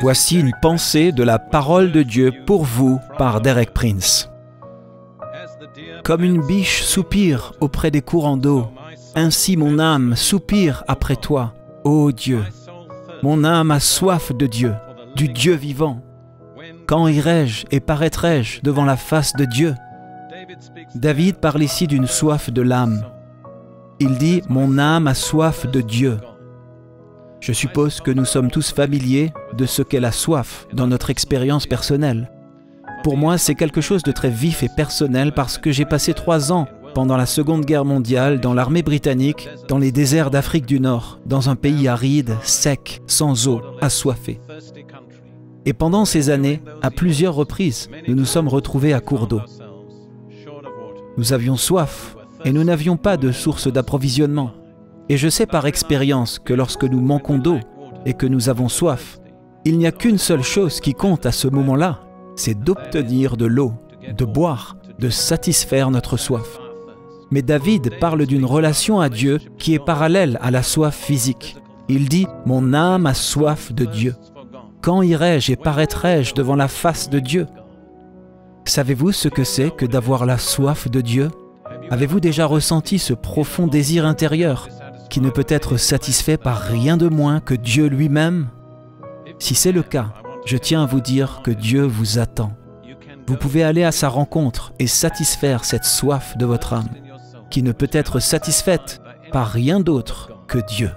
Voici une pensée de la parole de Dieu pour vous par Derek Prince. Comme une biche soupire auprès des courants d'eau, ainsi mon âme soupire après toi, ô Dieu. Mon âme a soif de Dieu, du Dieu vivant. Quand irai-je et paraîtrai-je devant la face de Dieu? David parle ici d'une soif de l'âme. Il dit « Mon âme a soif de Dieu ». Je suppose que nous sommes tous familiers de ce qu'est la soif dans notre expérience personnelle. Pour moi, c'est quelque chose de très vif et personnel parce que j'ai passé 3 ans pendant la Seconde Guerre mondiale dans l'armée britannique, dans les déserts d'Afrique du Nord, dans un pays aride, sec, sans eau, assoiffé. Et pendant ces années, à plusieurs reprises, nous nous sommes retrouvés à court d'eau. Nous avions soif et nous n'avions pas de source d'approvisionnement. Et je sais par expérience que lorsque nous manquons d'eau et que nous avons soif, il n'y a qu'une seule chose qui compte à ce moment-là, c'est d'obtenir de l'eau, de boire, de satisfaire notre soif. Mais David parle d'une relation à Dieu qui est parallèle à la soif physique. Il dit « Mon âme a soif de Dieu. Quand irai-je et paraîtrai-je devant la face de Dieu ?» Savez-vous ce que c'est que d'avoir la soif de Dieu? Avez-vous déjà ressenti ce profond désir intérieur qui ne peut être satisfait par rien de moins que Dieu lui-même? Si c'est le cas, je tiens à vous dire que Dieu vous attend. Vous pouvez aller à sa rencontre et satisfaire cette soif de votre âme, qui ne peut être satisfaite par rien d'autre que Dieu.